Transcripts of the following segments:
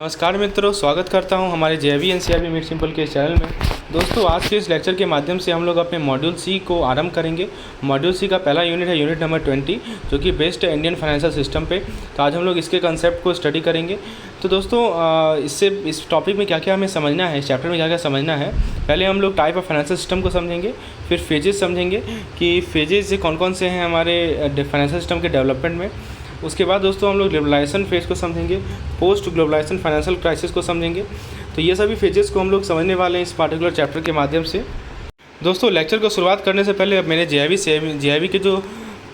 नमस्कार मित्रों, स्वागत करता हूं हमारे जेवी एनसीईआरटी मेड सिंपल के चैनल में। दोस्तों, आज के इस लेक्चर के माध्यम से हम लोग अपने मॉड्यूल सी को आरंभ करेंगे। मॉड्यूल सी का पहला यूनिट है यूनिट नंबर 20, जो कि बेस्ड है इंडियन फाइनेंशियल सिस्टम पे। तो आज हम लोग इसके कंसेप्ट को स्टडी करेंगे। तो दोस्तों, इस टॉपिक में क्या क्या हमें समझना है, इस चैप्टर में क्या क्या समझना है। पहले हम लोग टाइप ऑफ फाइनेंशियल सिस्टम को समझेंगे, फिर फेजेस समझेंगे कि फेजेस कौन कौन से हैं हमारे फाइनेंशियल सिस्टम के डेवलपमेंट में। उसके बाद दोस्तों हम लोग ग्लोबलाइजेशन फेज को समझेंगे, पोस्ट ग्लोबलाइजेशन फाइनेंशियल क्राइसिस को समझेंगे। तो ये सभी फेजेस को हम लोग समझने वाले हैं इस पार्टिकुलर चैप्टर के माध्यम से। दोस्तों, लेक्चर को शुरुआत करने से पहले मेरे जेआईवी के जो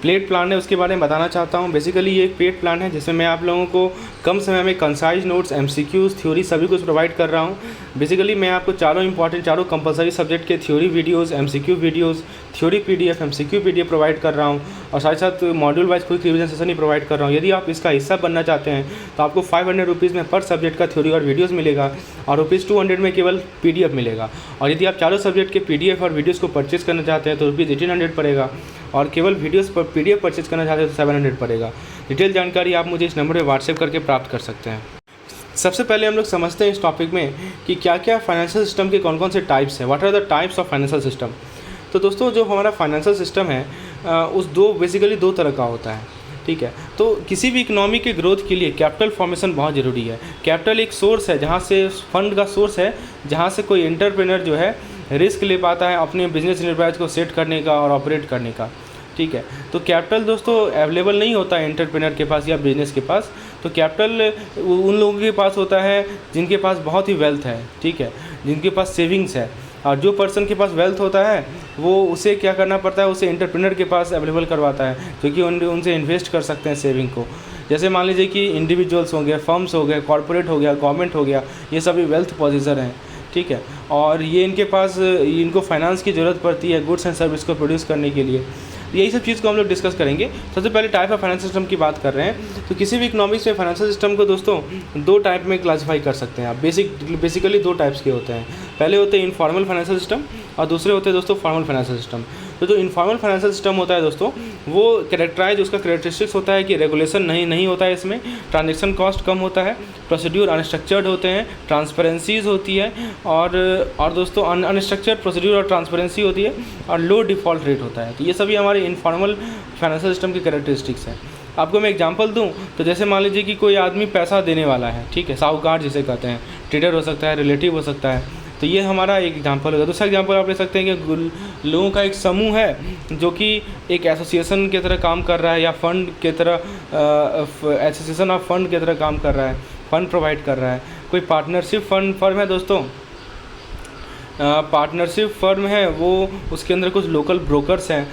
पेड प्लान है उसके बारे में बताना चाहता हूँ। बेसिकली ये एक पेड प्लान है जिसमें मैं आप लोगों को कम समय में कंसाइज नोट्स, एमसीक्यूज़, थ्योरी सभी कुछ प्रोवाइड कर रहा हूँ। बेसिकली मैं आपको चारों कंपलसरी सब्जेक्ट के theory videos, MCQ videos, theory PDF, MCQ PDF provide कर रहा हूँ और साथ साथ module wise quick revision session ही प्रोवाइड कर रहा हूँ। यदि आप इसका हिस्सा बनना चाहते हैं तो आपको 500 रुपीज़ में पर सब्जेक्ट का थ्योरी और वीडियोज़ मिलेगा और ₹200 में केवल पीडीएफ मिलेगा। और यदि आप चारों सब्जेक्ट के पीडीएफ और वीडियोज़ को परचेज़ करना चाहते हैं तो ₹1800 पड़ेगा और केवल वीडियोस पर पीडीएफ परचेज करना चाहते हैं तो 700 पड़ेगा। डिटेल जानकारी आप मुझे इस नंबर पर व्हाट्सएप करके प्राप्त कर सकते हैं। सबसे पहले हम लोग समझते हैं इस टॉपिक में कि क्या क्या फाइनेंशियल सिस्टम के कौन कौन से टाइप्स हैं, what are the types of financial system. तो दोस्तों, जो हमारा फाइनेंशियल सिस्टम है बेसिकली दो तरह का होता है, ठीक है। तो किसी भी इकोनॉमी के ग्रोथ के लिए कैपिटल फॉर्मेशन बहुत ज़रूरी है। कैपिटल एक सोर्स है, जहाँ से फंड का सोर्स है, जहाँ से कोई एंटरप्रेन्योर जो है रिस्क ले पाता है अपने बिजनेस एंटरप्राइज को सेट करने का और ऑपरेट करने का, ठीक है। तो कैपिटल दोस्तों अवेलेबल नहीं होता है एंटरप्रेन्योर के पास या बिजनेस के पास। तो कैपिटल उन लोगों के पास होता है जिनके पास बहुत ही वेल्थ है, ठीक है, जिनके पास सेविंग्स है। और जो पर्सन के पास वेल्थ होता है वो उसे क्या करना पड़ता है, उसे एंटरप्रेन्योर के पास अवेलेबल करवाता है, क्योंकि उनसे इन्वेस्ट कर सकते हैं सेविंग को। जैसे मान लीजिए कि इंडिविजुअल्स हो गए, फर्म्स हो गए, कॉर्पोरेट हो गया, गवर्नमेंट हो गया, ये सभी वेल्थ पोजेसर हैं, ठीक है। और ये इनको फाइनेंस की ज़रूरत पड़ती है गुड्स एंड सर्विस को प्रोड्यूस करने के लिए। यही सब चीज़ को हम लोग डिस्कस करेंगे। सबसे पहले टाइप ऑफ फाइनेंशियल सिस्टम की बात कर रहे हैं। तो किसी भी इकोनॉमिक्स में फाइनेंशियल सिस्टम को दोस्तों दो टाइप में क्लासीफाई कर सकते हैं आप। बेसिकली दो टाइप्स के होते हैं। पहले होते हैं इनफॉर्मल फाइनेंशियल सिस्टम और दूसरे होते हैं दोस्तों फॉर्मल फाइनेंशियल सिस्टम। तो जो इनफॉर्मल फाइनेंशियल सिस्टम होता है दोस्तों, वो उसका कैरेक्टरिस्टिक्स होता है कि रेगुलेशन नहीं होता है, इसमें ट्रांजेक्शन कॉस्ट कम होता है, प्रोसीड्यूर अनस्ट्रक्चर्ड होते हैं, ट्रांसपेरेंसीज होती है और दोस्तों अनस्ट्रक्चर्ड प्रोसीड्यूर और ट्रांसपेरेंसी होती है और लो डिफ़ॉल्ट रेट होता है। तो ये सभी हमारे इनफॉर्मल फाइनेंशियल सिस्टम की कैरेक्टरिस्टिक्स हैं। आपको मैं एग्जांपल दूं तो जैसे मान लीजिए कि कोई आदमी पैसा देने वाला है, ठीक है, साहूकार जिसे कहते हैं, ट्रेडर हो सकता है, रिलेटिव हो सकता है। तो ये हमारा एक एग्जांपल होगा। दूसरा एग्जांपल आप ले सकते हैं कि लोगों का एक समूह है जो कि एक एसोसिएशन की तरह काम कर रहा है या फंड के तरह एसोसिएशन ऑफ फंड की तरह काम कर रहा है, फंड प्रोवाइड कर रहा है। कोई पार्टनरशिप फर्म है दोस्तों, पार्टनरशिप फर्म है, वो उसके अंदर कुछ लोकल ब्रोकर्स हैं,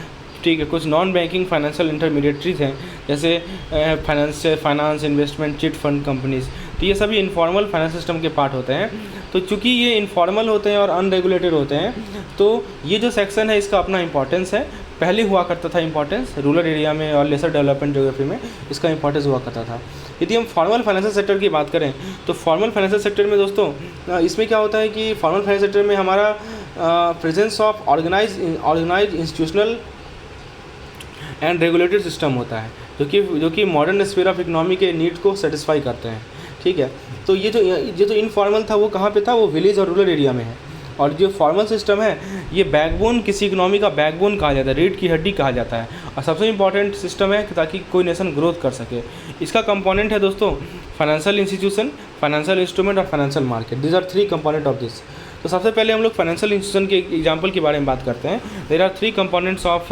ठीक है, कुछ नॉन बैंकिंग फाइनेंशियल इंटरमीडिएटरीज हैं, जैसे finance, investment, chit fund companies. तो ये सभी इनफॉर्मल फाइनेंस सिस्टम के पार्ट होते हैं। तो चूंकि ये इनफॉर्मल होते हैं और अनरेगुलेटेड होते हैं, तो ये जो सेक्शन है इसका अपना इंपॉर्टेंस है। पहले हुआ करता था इंपॉर्टेंस रूरल एरिया में और लेसर डेवलपमेंट ज्योग्राफी में इसका इंपॉर्टेंस हुआ करता था। यदि हम फॉर्मल फाइनेंशियल सेक्टर की बात करें तो फॉर्मल फाइनेंशियल सेक्टर में दोस्तों इसमें क्या होता है कि फॉर्मल फाइनेंशियल सेक्टर में हमारा presence of organise institutional and regulated system होता है, जो कि मॉडर्न स्फीयर ऑफ इकोनॉमी के नीड को सेटिस्फाई करते हैं, ठीक है। तो ये जो इनफॉर्मल था वो कहाँ पे था, वो विलेज और रूरल एरिया में है। और जो फॉर्मल सिस्टम है ये बैकबोन, किसी इकोनॉमी का बैकबोन कहा जाता है, रीढ़ की हड्डी कहा जाता है और सबसे इंपॉर्टेंट सिस्टम है ताकि कोई नेशन ग्रोथ कर सके। इसका कंपोनेंट है दोस्तों फाइनेंशियल इंस्टीट्यूशन, फाइनेंशियल इंस्ट्रूमेंट और financial market. These are 3 component of this. तो सबसे पहले हम लोग फाइनेंशियल इंस्टीट्यूशन के एग्जांपल के बारे में बात करते हैं। There are 3 components of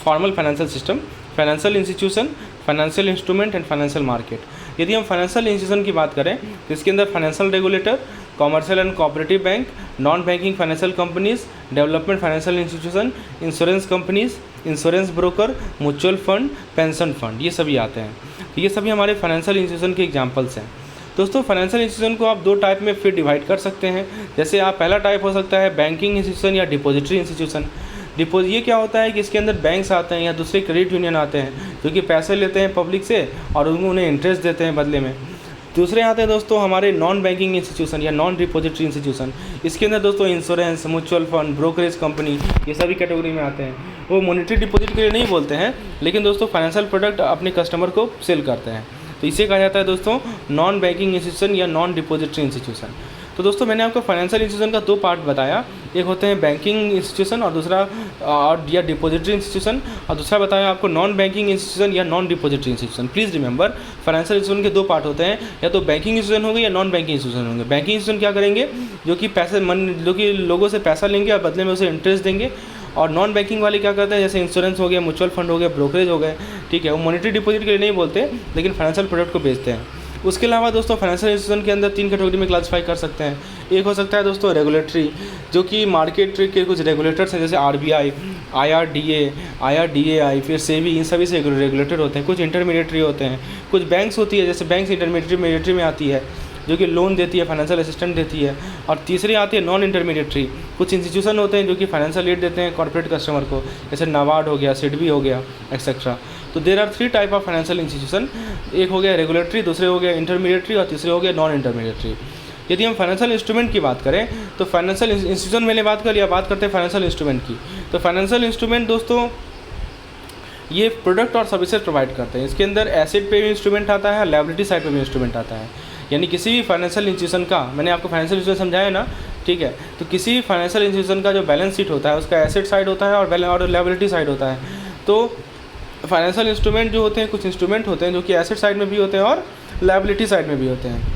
formal financial system: financial institution, financial instrument and financial market. यदि हम फाइनेंशियल इंस्टीट्यूशन की बात करें तो इसके अंदर financial regulator, commercial and cooperative bank, non banking financial companies, development financial institution, insurance companies, insurance broker, mutual fund, pension fund, ये सभी आते हैं। तो ये सभी हमारे फाइनेंशियल इंस्टीट्यूशन के एग्जाम्पल्स हैं। दोस्तों, फाइनेंशियल इंस्टीट्यूशन को आप 2 टाइप में फिर डिवाइड कर सकते हैं। जैसे आप पहला टाइप हो सकता है बैंकिंग इंस्टीट्यूशन या डिपॉजिटरी इंस्टीट्यूशन। ये क्या होता है कि इसके अंदर बैंक्स आते हैं या दूसरे क्रेडिट यूनियन आते हैं जो कि पैसे लेते हैं पब्लिक से और उन्हें इंटरेस्ट देते हैं बदले में। दूसरे आते हैं दोस्तों हमारे नॉन बैंकिंग इंस्टीट्यूशन या नॉन डिपॉजिटरी इंस्टीट्यूशन। इसके अंदर दोस्तों insurance, mutual fund, brokerage company, ये सभी कैटेगरी में आते हैं। वो मॉनेटरी डिपॉजिट के लिए नहीं बोलते हैं, लेकिन दोस्तों फाइनेंशियल प्रोडक्ट अपने कस्टमर को सेल करते हैं। तो इसे कहा जाता है दोस्तों नॉन बैंकिंग इंस्टीट्यूशन या नॉन डिपॉजिटरी इंस्टीट्यूशन। तो दोस्तों मैंने आपको फाइनेंशियल इंस्टीट्यूशन का 2 पार्ट बताया, एक होते हैं बैंकिंग इंस्टीट्यूशन और दूसरा या डिपॉजिटरी इंस्टीट्यूशन, और दूसरा बताया आपको नॉन बैंकिंग इंस्टीट्यूशन या non depository institution. Please remember financial institution के 2 पार्ट होते हैं, या तो बैंकिंग इंस्टीट्यूशन होंगे या नॉन बैंकिंग इंस्टीट्यूशन होंगे। बैंकिंग इंस्टीट्यूशन क्या करेंगे, जो कि लोगों से पैसा लेंगे और बदले में उसे इंटरेस्ट देंगे, और नॉन बैंकिंग वाले क्या करते हैं, जैसे इंश्योरेंस हो गया, म्यूचुअल फंड हो गया, ब्रोकरेज हो गए, ठीक है, वो मॉनेटरी डिपॉजिट के लिए नहीं बोलते लेकिन फाइनेंशियल प्रोडक्ट को बेचते हैं। उसके अलावा दोस्तों फाइनेंशियल इंस्टीट्यूशन के अंदर 3 कैटेगरी में क्लासीफाई कर सकते हैं। एक हो सकता है दोस्तों रेगुलेटरी, जो कि मार्केट के कुछ रेगुलेटर्स हैं, जैसे RBI, IRDAI, फिर सेबी, इन सभी से रेगुलेटर होते हैं। कुछ इंटरमीडिएटरी होते हैं, कुछ बैंक्स होती है, जैसे बैंक्स इंटरमीडिएटरी में आती है, जो कि लोन देती है, फाइनेंशियल असिस्टेंट देती है। और तीसरी आती है नॉन इंटरमीडिएटरी, कुछ इंस्टीट्यूशन होते हैं जो कि फाइनेंशियल एड देते हैं कॉर्पोरेट कस्टमर को, जैसे नाबार्ड हो गया, सिडबी हो गया, एक्सेट्रा। तो there are 3 type of financial institution, एक हो गया रेगुलेटरी, दूसरे हो गया इंटरमीडिएटरी और तीसरे हो गया नॉन इंटरमीडिएटरी। यदि हम फाइनेंशियल इंस्ट्रूमेंट की बात करें तो फाइनेंशियल इंस्टीट्यूशन मैंने बात कर लिया, बात करते हैं फाइनेंशियल इंस्ट्रूमेंट की। तो फाइनेंशियल इंस्ट्रूमेंट दोस्तों ये प्रोडक्ट और सर्विसेज प्रोवाइड करते हैं। इसके अंदर एसेट पे भी इंस्ट्रूमेंट आता है, लायबिलिटी साइड पे भी इंस्ट्रूमेंट आता है। यानी किसी भी फाइनेंशियल इंस्टीट्यूशन का, मैंने आपको फाइनेंशियल इंस्टीट्यूशन समझाया ना, ठीक है, तो किसी भी फाइनेंशियल इंस्टीट्यूशन का जो बैलेंस शीट होता है उसका एसेट साइड होता है और लायबिलिटी साइड होता है। तो फाइनेंशियल इंस्ट्रूमेंट जो होते हैं, कुछ इंस्ट्रूमेंट होते हैं जो कि एसेट साइड में भी होते हैं और लायबिलिटी साइड में भी होते हैं।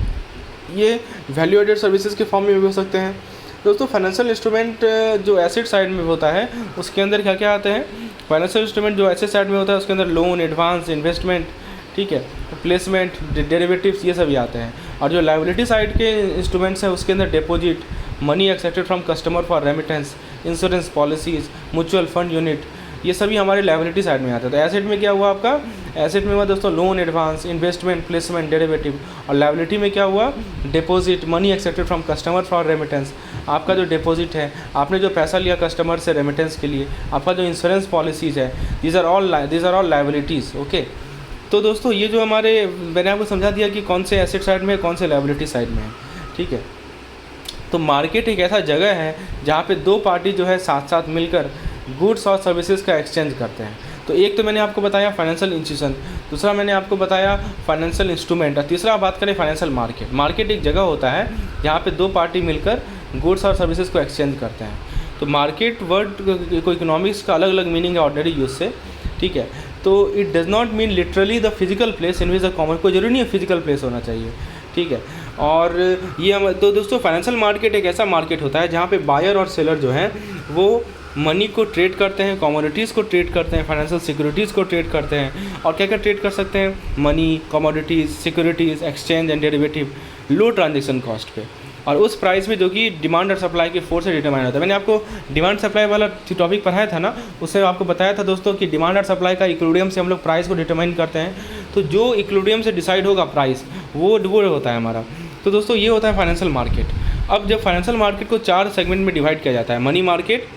ये वैल्यू एडेड सर्विसेज के फॉर्म में भी हो सकते हैं। दोस्तों फाइनेंशियल इंस्ट्रूमेंट जो एसेट साइड में होता है उसके अंदर क्या क्या आते हैं, फाइनेंशियल इंस्ट्रूमेंट जो एसेट साइड में होता है उसके अंदर लोन, एडवांस, इन्वेस्टमेंट, ठीक है, प्लेसमेंट, डेरिवेटिव्स, ये सभी आते हैं। और जो लायबिलिटी साइड के इंस्ट्रूमेंट्स हैं उसके अंदर deposit, money accepted from customer for remittance, insurance policies, mutual fund unit, ये सभी हमारे लायबिलिटी साइड में आते हैं। तो एसेट में क्या हुआ आपका, एसेट में हुआ दोस्तों loan, advance, investment, placement, derivative, और लायबिलिटी में क्या हुआ, deposit, money accepted from customer for remittance, आपका जो डिपॉजिट है, आपने जो पैसा लिया कस्टमर से रेमिटेंस के लिए, आपका जो इंश्योरेंस पॉलिसीज़ है, these are all liabilities. Okay, तो दोस्तों ये जो हमारे, मैंने आपको समझा दिया कि कौन से एसेट साइड में है, कौन से लायबिलिटी साइड में है, ठीक है। तो मार्केट एक ऐसा जगह है जहाँ पे 2 पार्टी जो है साथ साथ मिलकर गुड्स और सर्विसेज का एक्सचेंज करते हैं। तो एक तो मैंने आपको बताया फाइनेंशियल इंस्टीट्यूशन, दूसरा मैंने आपको बताया फाइनेंशियल इंस्ट्रूमेंट, और तीसरा बात करें फाइनेंशियल मार्केट। मार्केट एक जगह होता है जहाँ पे 2 पार्टी मिलकर गुड्स और सर्विसेज को एक्सचेंज करते हैं। तो मार्केट वर्ड को इकोनॉमिक्स का अलग अलग मीनिंग है ऑर्डिनरी यूज से, ठीक है। तो it does not mean literally the physical place in which the common, कोई जरूरी नहीं है फिजिकल प्लेस होना चाहिए, ठीक है। और ये तो दोस्तों फाइनेंशियल मार्केट एक ऐसा मार्केट होता है जहाँ पे बायर और सेलर जो हैं वो मनी को ट्रेड करते हैं, कमोडिटीज़ को ट्रेड करते हैं, फाइनेंशियल सिक्योरिटीज़ को ट्रेड करते हैं। और क्या क्या ट्रेड कर सकते हैं, money, commodities, securities, exchange and derivative, low transaction cost पे, और उस प्राइस में जो कि डिमांड और सप्लाई के फोर्स से डिटरमाइन होता है। मैंने आपको डिमांड सप्लाई वाला टॉपिक पढ़ाया था ना, उससे आपको बताया था दोस्तों कि डिमांड और सप्लाई का इक्विलिब्रियम से हम लोग प्राइस को डिटरमाइन करते हैं। तो जो इक्विलिब्रियम से डिसाइड होगा प्राइस, वो होता है हमारा। तो दोस्तों ये होता है फाइनेंशियल मार्केट। अब जब फाइनेंशियल मार्केट को 4 सेगमेंट में डिवाइड किया जाता है, money market,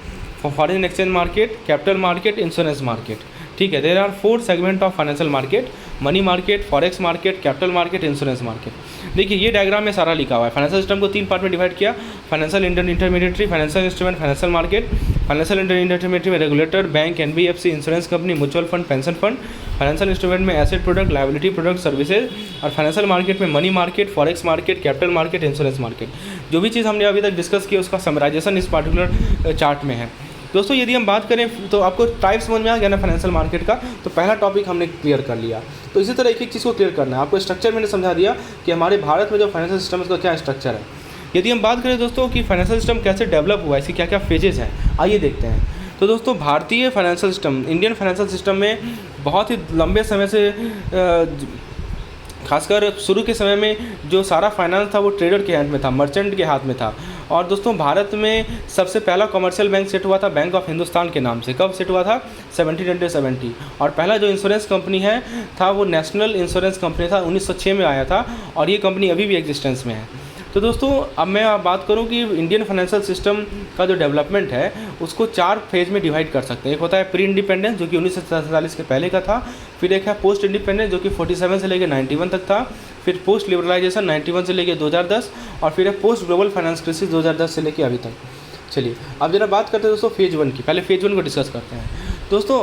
foreign exchange market, capital market, insurance market, ठीक है। There are 4 segment of financial market, money market, forex market, capital market, insurance market. देखिए ये डायग्राम में सारा लिखा हुआ है। फाइनेंशियल सिस्टम को 3 पार्ट में डिवाइड किया, financial intermediary, financial instrument, financial market. Financial intermediary में regulator, bank, NBFC, insurance company, mutual fund, pension fund. Financial instrument में asset product, liability product, services. और फाइनेंशियल मार्केट में money market, forex market, capital market, insurance market. जो भी चीज़ हमने अभी तक discuss की उसका समराइजेशन इस पार्टिकुलर चार्ट में है। दोस्तों यदि हम बात करें तो आपको टाइप समझ में आ गया ना फाइनेंशियल मार्केट का, तो पहला टॉपिक हमने क्लियर कर लिया। तो इसी तरह एक एक चीज़ को क्लियर करना है। आपको स्ट्रक्चर मैंने समझा दिया कि हमारे भारत में जो फाइनेंशियल सिस्टम है उसका क्या स्ट्रक्चर है। यदि हम बात करें दोस्तों कि फाइनेंशियल सिस्टम कैसे डेवलप हुआ है, इसकी क्या क्या फेजेस हैं, आइए देखते हैं। तो दोस्तों भारतीय financial system, Indian financial system में बहुत ही लंबे समय से खासकर शुरू के समय में जो सारा फाइनेंस था वो ट्रेडर के हाथ में था, मर्चेंट के हाथ में था। और दोस्तों भारत में सबसे पहला कमर्शियल बैंक सेट हुआ था बैंक ऑफ हिंदुस्तान के नाम से। कब सेट हुआ था? 1770। और पहला जो इंश्योरेंस कंपनी है था वो नेशनल इंश्योरेंस कंपनी था, 1906 में आया था, और ये कंपनी अभी भी एग्जिस्टेंस में है। तो दोस्तों अब मैं बात करूं कि इंडियन फाइनेंशियल सिस्टम का जो डेवलपमेंट है उसको 4 फेज में डिवाइड कर सकते हैं। एक होता है प्री इंडिपेंडेंस जो कि 1947 के पहले का था, फिर एक है पोस्ट इंडिपेंडेंस जो कि 47 से लेकर 91 तक था, फिर पोस्ट लिबरलाइजेशन 91 से लेकर 2010, और फिर है पोस्ट ग्लोबल फाइनेंस क्राइसिस 2010 से लेकर अभी तक। चलिए अब जरा बात करते हैं दोस्तों फेज 1 की। पहले फेज 1 को डिस्कस करते हैं। दोस्तों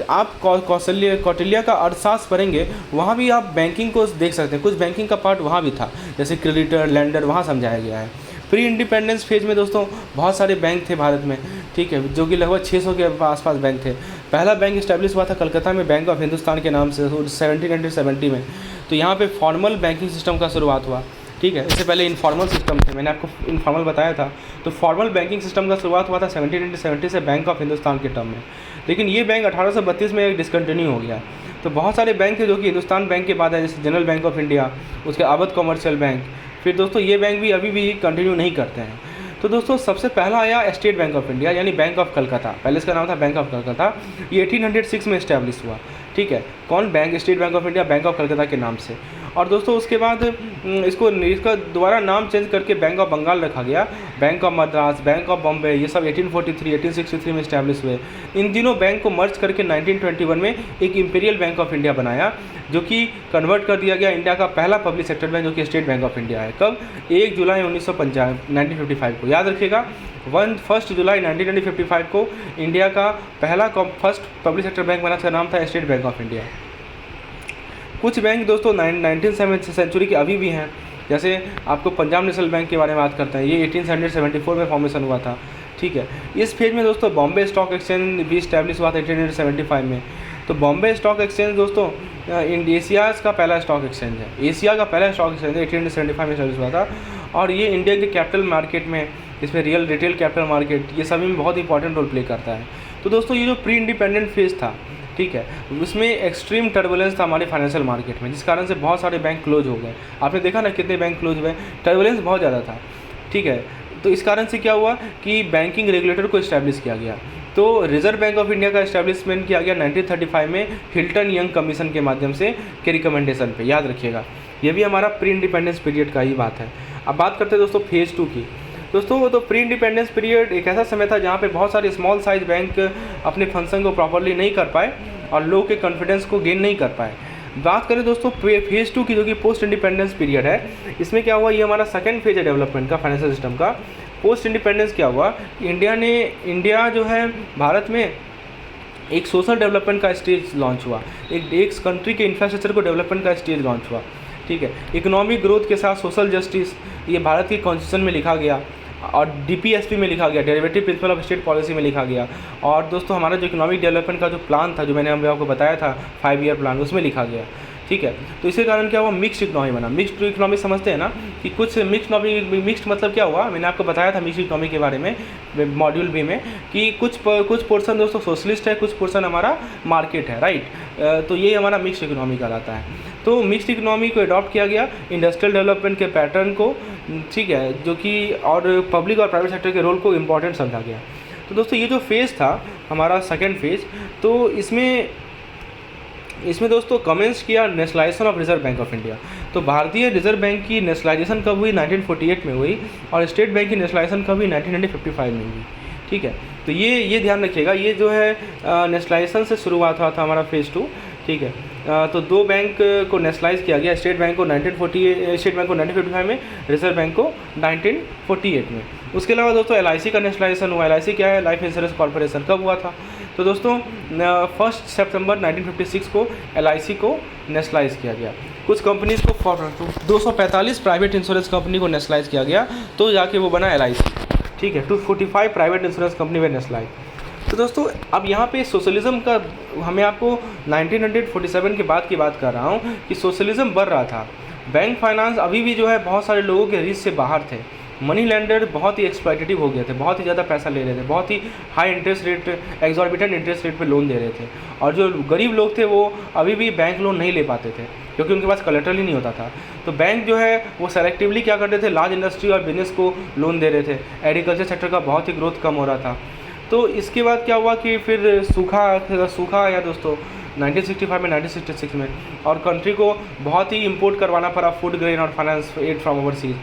आप कौटिल्य का अर्थशास्त्र पढ़ेंगे, वहाँ भी आप बैंकिंग को देख सकते हैं। कुछ बैंकिंग का पार्ट वहाँ भी था, जैसे क्रेडिटर, लेंडर, वहाँ समझाया गया है। प्री इंडिपेंडेंस फेज में दोस्तों बहुत सारे बैंक थे भारत में, ठीक है, जो कि लगभग 600 के आसपास बैंक थे। पहला बैंक इस्टेब्लिश हुआ था कलकत्ता में, बैंक ऑफ हिंदुस्तान के नाम से 1770 में। तो यहाँ पे फॉर्मल बैंकिंग सिस्टम का शुरुआत हुआ, ठीक है। इससे पहले इनफॉर्मल सिस्टम थे, मैंने आपको इनफॉर्मल बताया था। तो फॉर्मल बैंकिंग सिस्टम का शुरुआत हुआ था 1770 से बैंक ऑफ हिंदुस्तान के टर्म में। लेकिन ये बैंक 1832 में डिसकंटिन्यू हो गया। तो बहुत सारे बैंक थे जो कि हिंदुस्तान बैंक के बाद है, जैसे जनरल बैंक ऑफ इंडिया, उसके अवध कमर्शियल बैंक। फिर दोस्तों ये बैंक भी अभी भी कंटिन्यू नहीं करते हैं। तो दोस्तों सबसे पहला आया स्टेट बैंक ऑफ इंडिया, यानी बैंक ऑफ कलकत्ता। पहले इसका नाम था बैंक ऑफ कलकत्ता। ये 1806 में इस्टेब्लिश हुआ, ठीक है। कौन? Bank, state bank of India, bank of Calcutta के नाम से। और दोस्तों उसके बाद इसका दोबारा नाम चेंज करके बैंक ऑफ बंगाल रखा गया, bank of Madras, bank of Bombay, ये सब 1843, 1863 में इस्टेब्लिश हुए। इन दिनों बैंक को मर्ज करके 1921 में एक इंपीरियल बैंक ऑफ इंडिया बनाया, जो कि कन्वर्ट कर दिया गया इंडिया का पहला पब्लिक सेक्टर बैंक, जो कि स्टेट बैंक ऑफ इंडिया है। कब? 1 जुलाई 1955 को। याद रखिएगा, 1 जुलाई 1955 को इंडिया का पहला फर्स्ट पब्लिक सेक्टर बैंक बना, उसका नाम था स्टेट बैंक ऑफ इंडिया। कुछ बैंक दोस्तों 19th सेंचुरी के अभी भी हैं, जैसे आपको पंजाब नेशनल बैंक के बारे में बात करते हैं। ये 1874 में फॉर्मेशन हुआ था, ठीक है। इस फेज में दोस्तों बॉम्बे स्टॉक एक्सचेंज भी इस्टेब्लिश हुआ था 1875 में। तो बॉम्बे स्टॉक एक्सचेंज दोस्तों एशिया का पहला स्टॉक एक्सचेंज है, एशिया का पहला स्टॉक एक्सचेंज है, 1875 में इस्टेब्लिश हुआ था। और ये इंडिया के कैपिटल मार्केट में, इसमें रिटेल कैपिटल मार्केट, ये सभी में बहुत इंपॉर्टेंट रोल प्ले करता है। तो दोस्तों ये जो प्री इंडिपेंडेंट फेज था, ठीक है, उसमें एक्सट्रीम टर्बुलेंस था हमारे फाइनेंशियल मार्केट में, जिस कारण से बहुत सारे बैंक क्लोज हो गए। आपने देखा ना कितने बैंक क्लोज हुए, टर्बुलेंस बहुत ज़्यादा था, ठीक है। तो इस कारण से क्या हुआ कि बैंकिंग रेगुलेटर को इस्टेब्लिश किया गया। तो रिजर्व बैंक ऑफ इंडिया का इस्टेब्लिशमेंट किया गया 1935 में हिल्टन यंग कमीशन के माध्यम से, के रिकमेंडेशन पे। याद रखिएगा, ये भी हमारा प्री इंडिपेंडेंस पीरियड का ही बात है। अब बात करते हैं दोस्तों फेज़ 2 की। दोस्तों वो तो प्री इंडिपेंडेंस पीरियड एक ऐसा समय था जहाँ पे बहुत सारे स्मॉल साइज बैंक अपने फंक्शन को प्रॉपरली नहीं कर पाए और लोगों के कॉन्फिडेंस को गेन नहीं कर पाए। बात करें दोस्तों फेज़ 2 की, जो कि पोस्ट इंडिपेंडेंस पीरियड है, इसमें क्या हुआ, ये हमारा सेकंड फेज है डेवलपमेंट का फाइनेंशियल सिस्टम का। पोस्ट इंडिपेंडेंस क्या हुआ, इंडिया जो है भारत में एक सोशल डेवलपमेंट का स्टेज लॉन्च हुआ, एक कंट्री के इंफ्रास्ट्रक्चर को डेवलपमेंट का स्टेज लॉन्च हुआ, ठीक है। इकोनॉमिक ग्रोथ के साथ सोशल जस्टिस, ये भारत की कॉन्स्टिट्यूशन में लिखा गया और DPSP में लिखा गया, derivative principle of state policy में लिखा गया। और दोस्तों हमारा जो इकोनॉमिक डेवलपमेंट का जो प्लान था, जो मैंने आपको बताया था 5 ईयर प्लान, उसमें लिखा गया, ठीक है। तो इसके कारण क्या हुआ, मिक्स्ड इकोनॉमी बना। मिक्स्ड इकोनॉमी समझते हैं ना, कि कुछ मिक्स्ड मतलब क्या हुआ, मैंने आपको बताया था मिक्स्ड इकोनॉमी के बारे में मॉड्यूल बी में, कि कुछ पोर्शन दोस्तों सोशलिस्ट है, कुछ पोर्शन हमारा मार्केट है, राइट। तो ये हमारा मिक्स्ड इकोनॉमी कहलाता है। तो मिक्स्ड इकोनॉमी को अडॉप्ट किया गया, इंडस्ट्रियल डेवलपमेंट के पैटर्न को, ठीक है, जो कि और पब्लिक और प्राइवेट सेक्टर के रोल को इम्पॉर्टेंट समझा गया। तो दोस्तों ये जो फेज़ था हमारा सेकेंड फेज, तो इसमें दोस्तों कमेंस किया nationalisation of reserve bank of India. तो भारतीय रिजर्व बैंक की नेशनलाइजेशन कब हुई, 1948 में हुई, और स्टेट बैंक की नेशनलाइजेशन कब हुई, 1955 में हुई, ठीक है। तो ये ध्यान रखिएगा, ये जो है नेशनलाइजेशन से शुरुआत हुआ था हमारा फेज़ 2, ठीक है। तो 2 बैंक को नेशनलाइज किया गया, स्टेट बैंक को 1955 में, रिजर्व बैंक को 1948 में। उसके अलावा दोस्तों LIC का नेशनलाइजेशन हुआ। LIC क्या है, लाइफ इंश्योरेंस कॉर्पोरेशन। कब हुआ था, तो दोस्तों 1 सितंबर 1956 को LIC को नेशनलाइज किया गया। कुछ कंपनीज़ को 245 प्राइवेट इंश्योरेंस कंपनी को नेशनलाइज किया गया, तो जाके वो बना LIC, ठीक है। 245 प्राइवेट इंश्योरेंस कंपनी में नेशनलाइज। तो दोस्तों अब यहाँ पे सोशलिज्म का, हमें आपको 1947 के बाद की बात कर रहा हूँ कि सोशलिज्म बढ़ रहा था। बैंक फाइनेंस अभी भी जो है बहुत सारे लोगों के रीच से बाहर थे। मनी लेंडर बहुत ही एक्सप्लॉइटेटिव हो गए थे, बहुत ही ज़्यादा पैसा ले रहे थे, बहुत ही high interest rate, exorbitant interest rate पे लोन दे रहे थे। और जो गरीब लोग थे वो अभी भी बैंक लोन नहीं ले पाते थे, क्योंकि उनके पास कोलैटरल ही नहीं होता था। तो बैंक जो है वो सेलेक्टिवली क्या करते थे, लार्ज इंडस्ट्री और बिजनेस को लोन दे रहे थे। एग्रीकल्चर सेक्टर का बहुत ही ग्रोथ कम हो रहा था। तो इसके बाद क्या हुआ कि फिर सूखा आया दोस्तों 1965 में, 1966 में, और कंट्री को बहुत ही इंपोर्ट करवाना पड़ा फूड ग्रेन और फाइनेंस एड फ्रॉम ओवरसीज।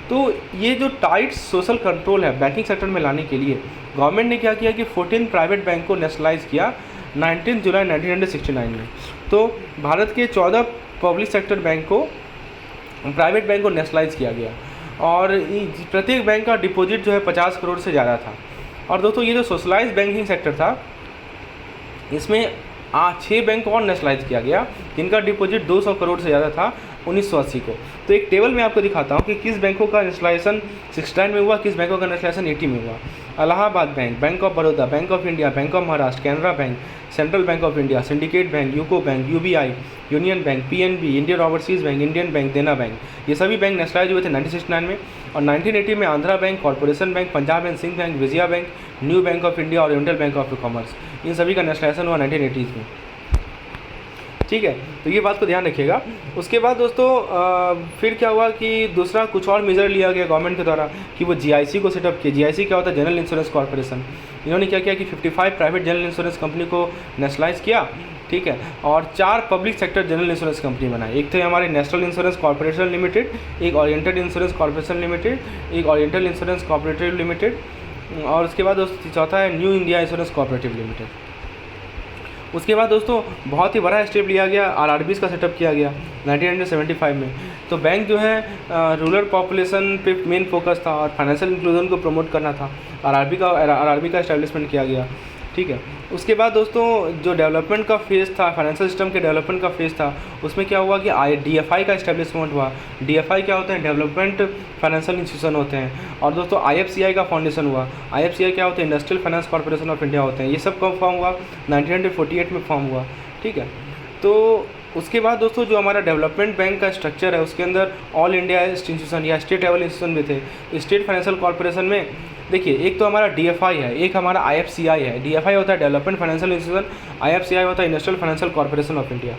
तो ये जो टाइट सोशल कंट्रोल है बैंकिंग सेक्टर में लाने के लिए गवर्नमेंट ने क्या किया कि 14 प्राइवेट बैंक को नेशनलाइज किया 19 जुलाई 1969 में। तो भारत के 14 पब्लिक सेक्टर बैंक को, प्राइवेट बैंक को नेशनलाइज किया गया, और प्रत्येक बैंक का डिपॉजिट जो है 50 करोड़ से ज़्यादा था। और दोस्तों ये जो सोशलाइज बैंकिंग सेक्टर था इसमें 6 बैंक और नेशनलाइज किया गया जिनका डिपॉजिट 200 करोड़ से ज़्यादा था 1980 को। तो एक टेबल में आपको दिखाता हूँ कि किस बैंकों का नेशनलाइजेशन 69 में हुआ, किस बैंकों का नेशनलाइजेशन 80 में हुआ। Allahabad bank, bank of Baroda, bank of India, bank of Maharashtra, Canara bank, central bank of India, syndicate bank, UCO bank, UBI, union bank, PNB, Indian overseas bank, Indian bank, देना बैंक, ये सभी बैंक नेशनलाइज हुए थे 1969 में। और 1980 में Andhra bank, corporation bank, Punjab and Sindh bank, Vijaya bank, new bank of India, oriental bank of commerce, इन सभी का नेशनलाइजेशन हुआ 1980 में। ठीक है, तो ये बात को ध्यान रखिएगा। उसके बाद दोस्तों फिर क्या हुआ कि दूसरा कुछ और मेजर लिया गया गवर्नमेंट के द्वारा कि वो जीआईसी को सेटअप किया। जीआईसी क्या होता है? General insurance corporation. इन्होंने क्या किया कि 55 प्राइवेट जनरल इंश्योरेंस कंपनी को नेशनलाइज किया, ठीक है, और 4 public sector general insurance company बनाई। एक थे हमारे नेशनल इंश्योरेंस कॉर्पोरेशन लिमिटेड, एक ओरिएंटल इंश्योरेंस कॉर्पोरेशन लिमिटेड, एक ओरिएंटल इंश्योरेंस कॉर्पोरेटिव लिमिटेड, और उसके बाद दोस्तों चौथा है new India insurance corporative limited. उसके बाद दोस्तों बहुत ही बड़ा स्टेप लिया गया, आरआरबीज़ का सेटअप किया गया 1975 में। तो बैंक जो है रूरल पॉपुलेशन पे मेन फोकस था और फाइनेंशियल इंक्लूजन को प्रमोट करना था। आरआरबी का एस्टेब्लिशमेंट किया गया, ठीक है। उसके बाद दोस्तों जो डेवलपमेंट का फेज़ था, फाइनेंशियल सिस्टम के डेवलपमेंट का फेज़ था, उसमें क्या हुआ कि डीएफआई का एस्टेब्लिशमेंट हुआ। डीएफआई क्या होते हैं? डेवलपमेंट फाइनेंशियल इंस्टीट्यूशन होते हैं। और दोस्तों आईएफसीआई का फाउंडेशन हुआ। आईएफसीआई क्या होते हैं? Industrial finance corporation of India होते हैं। ये सब कब फॉर्म हुआ? 1948 में फॉर्म हुआ, ठीक है। तो उसके बाद दोस्तों जो हमारा डेवलपमेंट बैंक का स्ट्रक्चर है उसके अंदर ऑल इंडिया इंस्टीट्यूशन या स्टेट लेवल इंस्टीट्यूशन भी थे। स्टेट फाइनेंशियल कॉर्पोरेशन में देखिए एक तो हमारा डीएफआई है, एक हमारा आईएफसीआई है। डीएफआई होता है डेवलपमेंट फाइनेंशियल इंस्टीट्यूशन, आईएफसीआई होता है industrial financial corporation of India,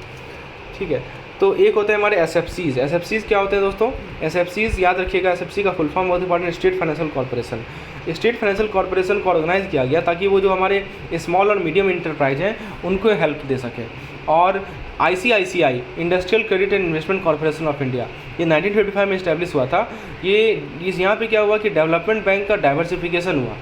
ठीक है। तो एक होते हैं हमारे एसएफसीज़। एसएफसीज़ क्या होते हैं दोस्तों? एसएफसीज़ याद रखिएगा, एसएफसी का फुल फॉर्म बहुत important, state financial corporation. State financial corporation को ऑर्गेनाइज किया गया ताकि वो जो हमारे स्मॉल और मीडियम इंटरप्राइज हैं उनको हेल्प दे सके। और ICICI industrial credit and investment corporation of India, ये 1955 में इस्टेब्लिश हुआ था। यहाँ पे क्या हुआ कि डेवलपमेंट बैंक का डाइवर्सिफिकेशन हुआ,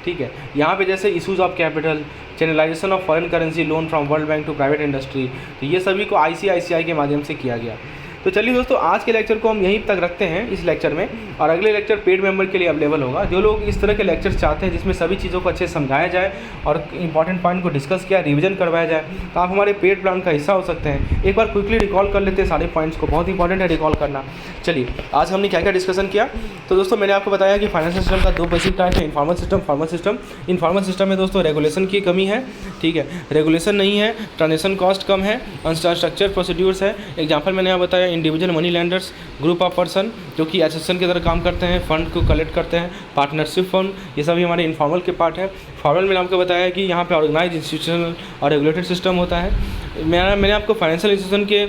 ठीक है। यहाँ पे जैसे issues of capital, channelization of foreign currency loan from World Bank to private industry, तो ये सभी को आईसीआईसीआई के माध्यम से किया गया। तो चलिए दोस्तों आज के लेक्चर को हम यहीं तक रखते हैं इस लेक्चर में, और अगले लेक्चर पेड मेंबर के लिए अवेलेबल होगा। जो लोग इस तरह के लेक्चर्स चाहते हैं जिसमें सभी चीज़ों को अच्छे से समझाया जाए और इंपॉर्टेंट पॉइंट को डिस्कस किया, रिवीजन करवाया जाए, तो आप हमारे पेड प्लान का हिस्सा हो सकते हैं। एक बार क्विकली रिकॉल कर लेते हैं सारे पॉइंट्स को, बहुत इंपॉर्टेंट है रिकॉल करना। चलिए आज हमने क्या क्या डिस्कशन किया। तो दोस्तों मैंने आपको बताया कि फाइनेंशियल सिस्टम का 2 बेसिक टाइप है, informal system, formal system. Informal system में दोस्तों रेगुलेशन की कमी है, ठीक है, रेगुलेशन नहीं है, ट्रांजेक्शन कॉस्ट कम है, अनस्ट्रक्चर्ड प्रोसीड्यूर्स है। एग्जाम्पल मैंने यहाँ बताया individual money lenders, group of person जो कि एसोसिएशन की तरह काम करते हैं, फंड को कलेक्ट करते हैं, पार्टनरशिप फंड, ये सभी हमारे इन्फॉर्मल के पार्ट है। फॉर्मल में आपको बताया कि यहाँ पे ऑर्गेनाइज इंस्टीट्यूशनल और रेगुलेटेड सिस्टम होता है। मैंने आपको फाइनेंशियल इंस्टीट्यूशन के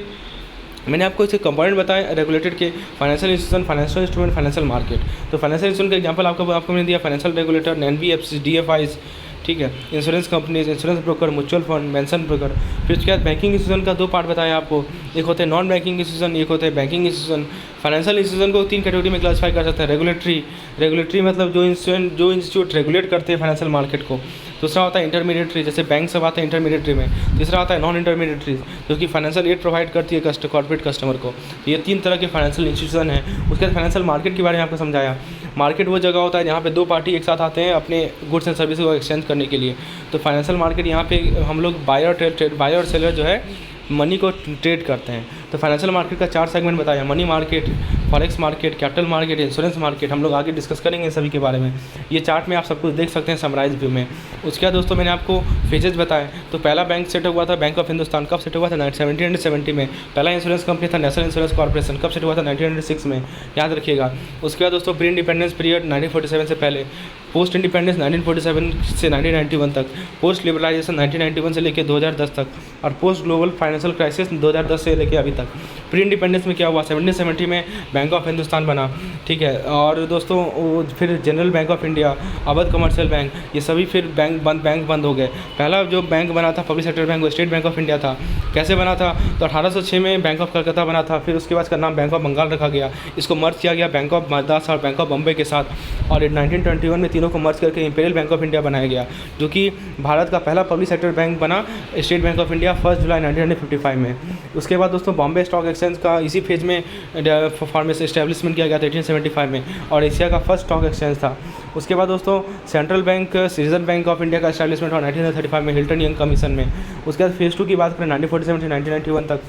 मैंने आपको इसे कंपोनेंट बताया रेगुलेटेड के, financial institution, financial instrument, financial market. तो फाइनेंशियल इंस्टीट्यूशन का एग्जांपल आपको मैंने दिया, फाइनेंशियल रेगुलेटर, एनबीएफसी, डीएफआईज, ठीक है, insurance companies, insurance broker, mutual fund, pension broker. फिर उसके बाद बैंकिंग इंस्टीट्यूशन का 2 पार्ट बताया आपको, एक होते हैं नॉन बैंकिंग इंस्टीट्यूशन, एक होते हैं बैंकिंग इंस्टीट्यूशन। फाइनेंशियल इंस्टीट्यूशन को 3 कैटेगरी में क्लासिफाई कर सकते हैं। रेगुलेटरी मतलब जो इंस्टीट्यूट रेगुलेट करते हैं फाइनेंशियल मार्केट को। दूसरा होता है इंटरमीडिएटरी, जैसे बैंक सब आते हैं इंटरमीडिएटरी में। तीसरा आता है नॉन इंटरमीडिएटरी जो कि फाइनेंशियल एड प्रोवाइड करती है कॉर्पोरेट कस्टमर को। तो ये 3 तरह के फाइनेंशियल इंस्टीट्यूशन हैं। उसके बाद फाइनेंशियल मार्केट के बारे में आपको समझाया। मार्केट वो जगह होता है जहाँ पे 2 पार्टी एक साथ आते हैं अपने गुड्स एंड सर्विस को एक्सचेंज करने के लिए। तो फाइनेंशियल मार्केट यहाँ पे हम लोग बायर और सेलर जो है मनी को ट्रेड करते हैं। तो फाइनेंशियल मार्केट का 4 सेगमेंट बताया, money market, forex market, capital market, insurance market. हम लोग आगे डिस्कस करेंगे सभी के बारे में। ये चार्ट में आप सब कुछ देख सकते हैं समराइज व्यू में। उसके बाद दोस्तों मैंने आपको फेजेज बताए। तो पहला बैंक सेट हुआ था बैंक ऑफ हिंदुस्तान, कब सेट हुआ था? 1770 में। पहला इंश्योरेंस कंपनी था नेशनल इंश्योरेंस कॉर्पोरेशन, कब सेट हुआ था? 1906 में, याद रखिएगा। उसके बाद दोस्तों प्री इंडिपेंडेंस पीरियड 1947 से पहले, पोस्ट इंडिपेंडेंस 1947 से 1991 तक, पोस्ट लिबरलाइजेशन 1991 से लेकर 2010 तक, और पोस्ट ग्लोबल फाइनेंशियल क्राइसिस 2010 से लेकर अभी तक। प्री इंडिपेंडेंस में क्या हुआ? 1770 में बैंक ऑफ हिंदुस्तान बना, ठीक है। और दोस्तों फिर general bank of India, Awadh commercial bank, ये सभी फिर बैंक बंद हो गए। पहला जो बैंक बना था पब्लिक सेक्टर बैंक वो स्टेट बैंक ऑफ इंडिया था। कैसे बना था? तो 1806 में बैंक ऑफ कलकत्ता बना था। फिर उसके बाद इसका नाम बैंक ऑफ बंगाल रखा गया। इसको मर्ज किया गया बैंक ऑफ मद्रास और बैंक ऑफ बम्बे के साथ। और 1921 में तीनों को मर्ज करके इंपीरियल बैंक ऑफ इंडिया बनाया गया, जो कि भारत का पहला पब्लिक सेक्टर बैंक बना, स्टेट बैंक ऑफ इंडिया 1 जुलाई 1955 में। उसके बाद दोस्तों बॉम्बे स्टॉक एक्सचेंज का इसी फेज में फॉर्मेशन एस्टेब्लिशमेंट किया गया था 1875 में, और एशिया का फर्स्ट स्टॉक एक्सचेंज था। उसके बाद दोस्तों central bank reserve bank of India का एस्टेब्लिशमेंट हुआ 1935 में हिल्टन यंग कमीशन में। उसके बाद फेज़ 2 की बात करें 1947 से 1991 तक,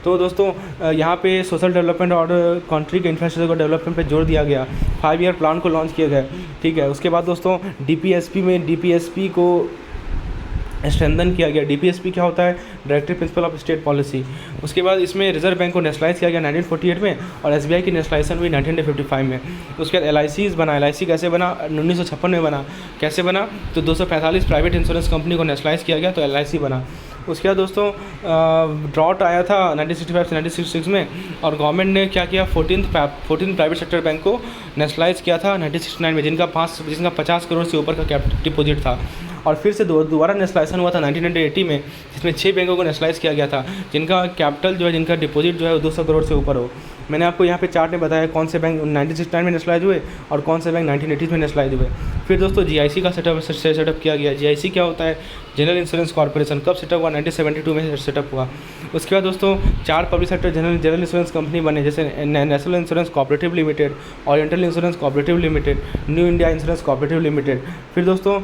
तो दोस्तों यहाँ पे सोशल डेवलपमेंट और कंट्री के इंफ्रास्ट्रक्चर को डेवलपमेंट पे जोर दिया गया, 5 ईयर प्लान को लॉन्च किया गया, ठीक है। उसके बाद दोस्तों डीपीएसपी को स्ट्रेंथन किया गया। डीपीएसपी क्या होता है? Directive principle of state policy. उसके बाद इसमें रिजर्व बैंक को नेशनलाइज किया गया 1948 में, और एसबीआई की नेशनलाइजेशन हुई 1955 में। उसके बाद एलआईसी बना। एलआईसी कैसे बना? 1956 में बना। कैसे बना? तो 245 प्राइवेट इंश्योरेंस कंपनी को नेशनलाइज किया गया, तो एलआईसी बना। उसके बाद दोस्तों ड्रॉट आया था 1965 से 1966 में, और गवर्नमेंट ने क्या किया? 14 प्राइवेट सेक्टर बैंक को नेशनलाइज किया था 1969 में, जिनका 50 करोड़ से ऊपर का डिपॉजिट था। और फिर से दोबारा नेशनलाइजेशन हुआ था 1980 में, जिसमें 6 बैंकों को नेशनलाइज किया गया था, जिनका कैपिटल जो है, जिनका डिपॉजिट जो है वो 200 करोड़ से ऊपर हो। मैंने आपको यहाँ पे चार्ट में बताया कौन से बैंक 1969 में नेशनलाइज हुए और कौन से बैंक 1980 में नेशनलाइज हुए। फिर दोस्तों जीआईसी का सेटअप किया गया। जीआईसी क्या होता है? General insurance corporation. कब सेटअप हुआ? 1972 में सेटअप हुआ। उसके बाद दोस्तों 4 public sector general insurance company बने, जैसे national insurance cooperative limited, oriental insurance cooperative limited, new India insurance cooperative limited. फिर दोस्तों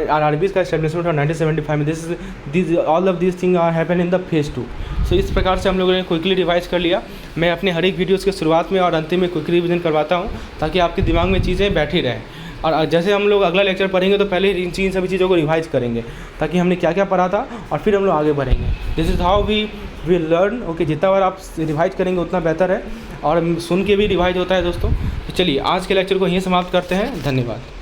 आरआरबी का एस्टेब्लिशमेंट हुआ 1975 में। All of this thing are happen in the phase 2। So इस प्रकार से हम लोगों ने क्विकली रिवाइज कर लिया। मैं अपने हर एक वीडियोज़ के शुरुआत में और अंतिम में क्विक रिवीजन करवाता हूँ, ताकि आपके दिमाग में चीज़ें बैठी रहें। और जैसे हम लोग अगला लेक्चर पढ़ेंगे तो पहले इन सभी चीज़ों को रिवाइज करेंगे, ताकि हमने क्या क्या पढ़ा था, और फिर हम लोग आगे बढ़ेंगे। This is how we will learn. Okay, जितना बार आप रिवाइज करेंगे उतना बेहतर है, और सुन के भी रिवाइज होता है दोस्तों। तो चलिए आज के लेक्चर को यहीं समाप्त करते हैं। धन्यवाद।